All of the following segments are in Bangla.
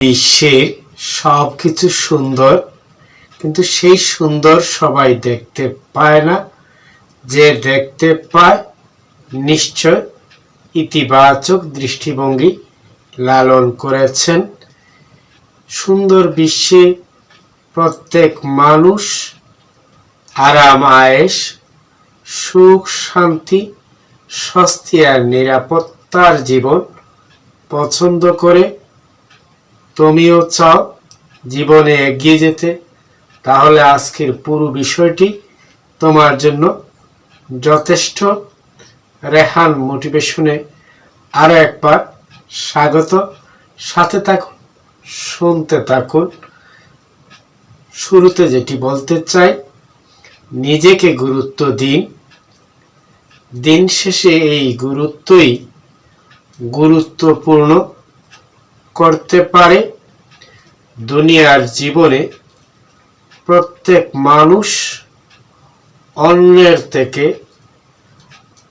বিশ্বে সবকিছু সুন্দর, কিন্তু সেই সুন্দর সবাই দেখতে পায় না। যে দেখতে পায় নিশ্চয় ইতিবাচক দৃষ্টিভঙ্গি লালন করেছেন। সুন্দর বিশ্বে প্রত্যেক মানুষ আরাম আয়েশ, সুখ শান্তি, স্বস্তি আর নিরাপত্তার জীবন পছন্দ করে। তুমিও চাও জীবনে এগিয়ে যেতে, তাহলে আজকের পুরো বিষয়টি তোমার জন্য যথেষ্ট। রেহান মোটিভেশনে আরো একবার স্বাগত। সাথে থাকুন, শুনতে থাকুন। শুরুতে যেটি বলতে চাই, নিজেকে গুরুত্ব দিন। দিন শেষে এই গুরুত্বই গুরুত্বপূর্ণ করতে পারে দুনিয়ার জীবনে। প্রত্যেক মানুষ অন্যের থেকে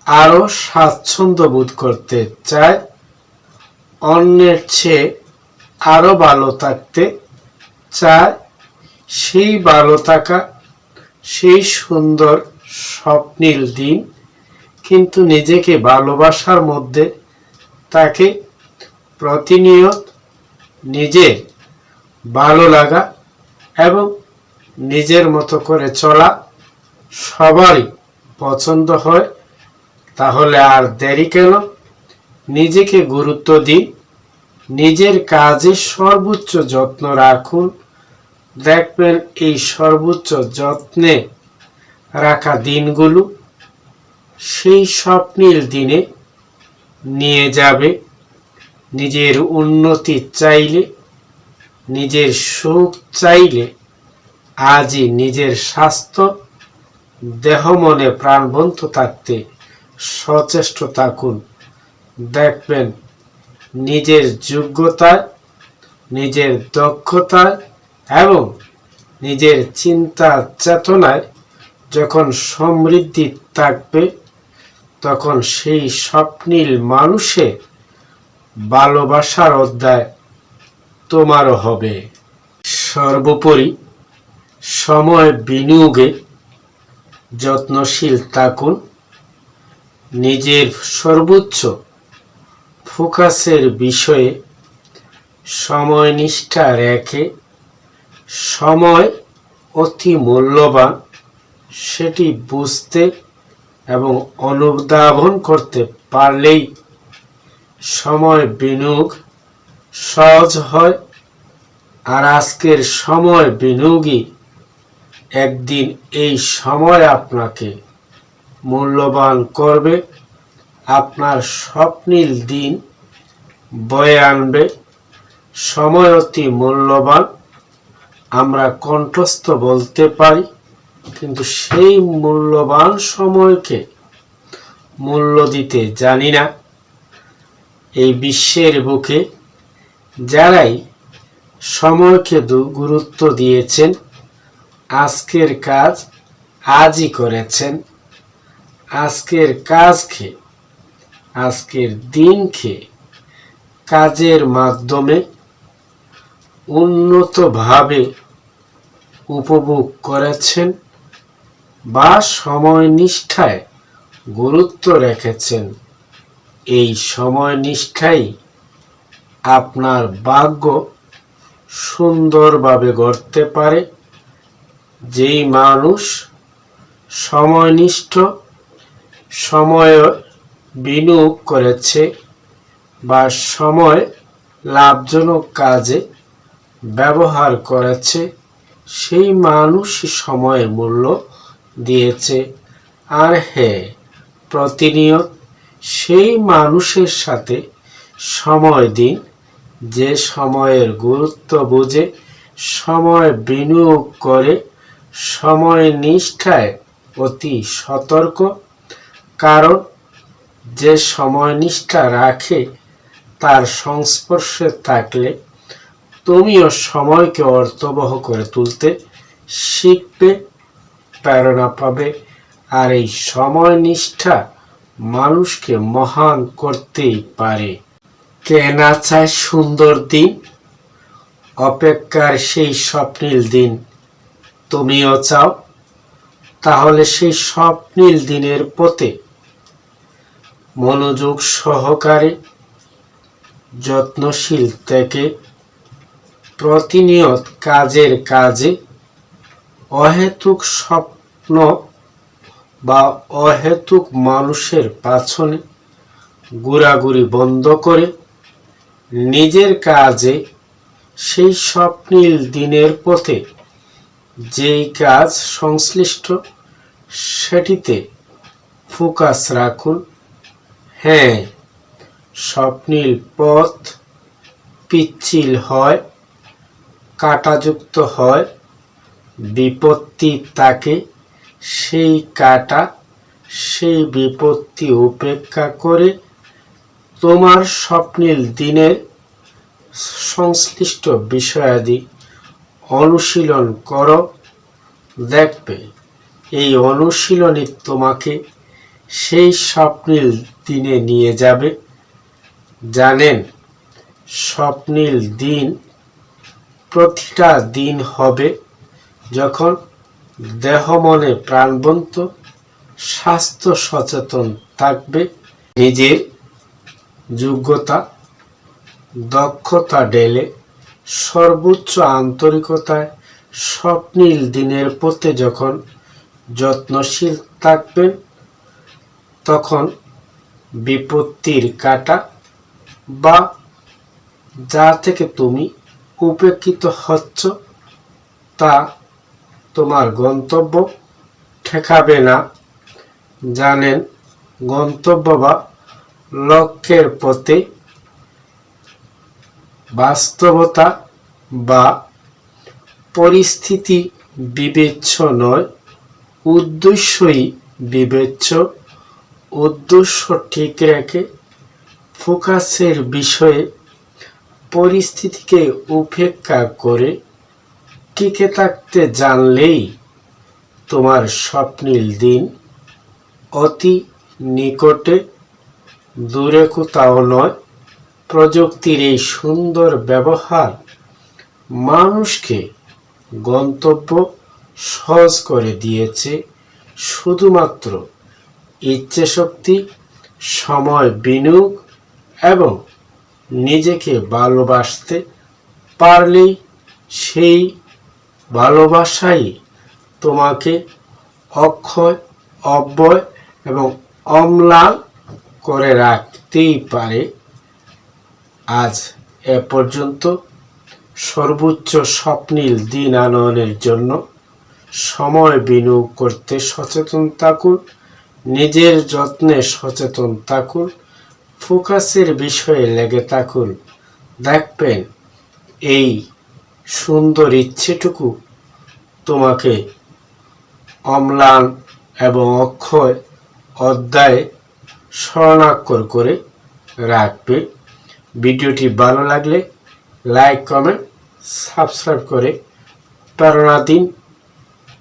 আরো স্বাচ্ছন্দ্য বোধ করতে চায়, অন্যের চেয়ে আরো ভালো থাকতে চায়। সেই ভালো থাকা, সেই সুন্দর স্বপ্নীল দিন, কিন্তু নিজেকে ভালোবাসার মধ্যে তাকে প্রতিনিয়ত নিজের ভালো লাগা এবং নিজের মতো করে চলা সবারই পছন্দ হয়। তাহলে আর দেরি কেন? নিজেকে গুরুত্ব দিন, নিজের কাজে সর্বোচ্চ যত্ন রাখুন। দেখবেন এই সর্বোচ্চ যত্নে রাখা দিনগুলো সেই স্বপ্নীল দিনে নিয়ে যাবে। নিজের উন্নতি চাইলে, নিজের সুখ চাইলে আজই নিজের স্বাস্থ্য, দেহ মনে প্রাণবন্ত থাকতে সচেষ্ট থাকুন। দেখবেন নিজের যোগ্যতায়, নিজের দক্ষতায় এবং নিজের চিন্তা চেতনায় যখন সমৃদ্ধি থাকবে, তখন সেই স্বপ্নীল মানুষের ভালোবাসার অধ্যায় তোমারও হবে। সর্বোপরি সময় বিনিয়োগে যত্নশীল থাকুন। নিজের সর্বোচ্চ ফোকাসের বিষয়ে সময় নিষ্ঠা রেখে, সময় অতি মূল্যবান সেটি বুঝতে এবং অনুধাবন করতে পারলেই সময় বিনিয়োগ সহজ হয়। আর আজকের সময় বিনিয়োগই একদিন এই সময় আপনাকে মূল্যবান করবে, আপনার স্বপ্নীল দিন বয়ে আনবে। সময় অতি মূল্যবান, আমরা কণ্ঠস্থ বলতে পারি, কিন্তু সেই মূল্যবান সময়কে মূল্য দিতে জানি না। এই বিশ্বের বুকে যারাই সময়কে গুরুত্ব দিয়েছেন, আজকের কাজ আজই করেছেন, আজকের কাজকে, আজকের দিনকে কাজের মাধ্যমে উন্নতভাবে উপভোগ করেছেন বা সময় নিষ্ঠায় গুরুত্ব রেখেছেন। এই সময় নিষ্ঠাই আপনার ভাগ্য সুন্দরভাবে গড়তে পারে। যেই মানুষ সময়নিষ্ঠ, সময় বিনিয়োগ করেছে বা সময় লাভজনক কাজে ব্যবহার করেছে, সেই মানুষ সময়ের মূল্য দিয়েছে। আর হ্যাঁ, প্রতিনিয়ত সেই মানুষের সাথে সময় দিন যে সময়ের গুরুত্ব বুঝে, সময় বিনিয়োগ করে, সময় নিষ্ঠায় অতি সতর্ক। কারণ যে সময় নিষ্ঠা রাখে, তার সংস্পর্শে থাকলে তুমিও সময়কে অর্থবহ করে তুলতে শিখবে, প্রেরণা পাবে। আর এই সময় নিষ্ঠা মানুষকে মহান করতেই পারে। কে না চায় সুন্দর দিন, অপেক্ষার সেই স্বপ্নীল দিন তুমিও চাও, তাহলে সেই স্বপ্নীল দিনের পথে মনোযোগ সহকারে যত্নশীল থেকে প্রতিনিয়ত কাজের কাজে অহেতুক স্বপ্ন বা অহেতুক মানুষের পাছনে ঘোরাঘুরি বন্ধ করে নিজের কাজে সেই স্বপ্নীল দিনের পথে যেই কাজ সংশ্লিষ্ট সেটিতে ফোকাস রাখুন। হ্যাঁ, স্বপ্নীল পথ পিচ্ছিল হয়, কাঁটাযুক্ত হয়, বিপত্তি তাকে সেই কাঁটা সেই বিপত্তি উপেক্ষা করে তোমার স্বপ্নীল দিনের সংশ্লিষ্ট বিষয়াদি অনুশীলন করো। দেখবে এই অনুশীলনই তোমাকে সেই স্বপ্নীল দিনে নিয়ে যাবে। জানেন, স্বপ্নীল দিন প্রতিটা দিন হবে যখন দেহ মনে প্রাণবন্ত, স্বাস্থ্য সচেতন থাকবে, নিজের যোগ্যতা দক্ষতা ঢেলে সর্বোচ্চ আন্তরিকতায় স্বপ্নীল দিনের পথে যখন যত্নশীল থাকবেন, তখন বিপত্তির কাঁটা বা যা থেকে তুমি উপেক্ষিত হচ্ছ তা তোমার গন্তব্য ঠেকাবে না। জানেন, গন্তব্য বা লক্ষ্যের পথে বাস্তবতা বা পরিস্থিতি বিবেচ্য নয়, উদ্দেশ্যই বিবেচ্য। উদ্দেশ্য ঠিক রেখে ফোকাসের বিষয়ে পরিস্থিতিকে উপেক্ষা করে টিকে থাকতে জানলেই তোমার স্বপ্নীল দিন অতি নিকটে, দূরে কোথাও নয়। প্রযুক্তির এই সুন্দর ব্যবহার মানুষকে গন্তব্য সহজ করে দিয়েছে। শুধুমাত্র ইচ্ছাশক্তি, সময় বিনিয়োগ এবং নিজেকে ভালোবাসতে পারলেই সেই ভালোবাসাই তোমাকে অক্ষয়, অব্যয় এবং অম্লান করে রাখতেই পারে। আজ এ পর্যন্ত। সর্বোচ্চ স্বপ্নীল দিন আনয়নের জন্য সময় বিনিয়োগ করতে সচেতন থাকুন, নিজের যত্নে সচেতন থাকুন, ফোকাসের বিষয়ে লেগে থাকুন। দেখবেন এই সুন্দর ইচ্ছেটুকু তোমাকে অম্লান এবং অক্ষয় অধ্যায়ে শরণাক্ষর করে রাখবে। ভিডিওটি ভালো লাগলে লাইক, কমেন্ট, সাবস্ক্রাইব করে প্রেরণা দিন।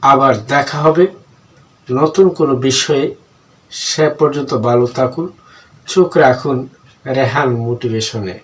আবার দেখা হবে নতুন কোনো বিষয়ে। সে পর্যন্ত ভালো থাকুন, চোখ রাখুন রেহান মোটিভেশনে।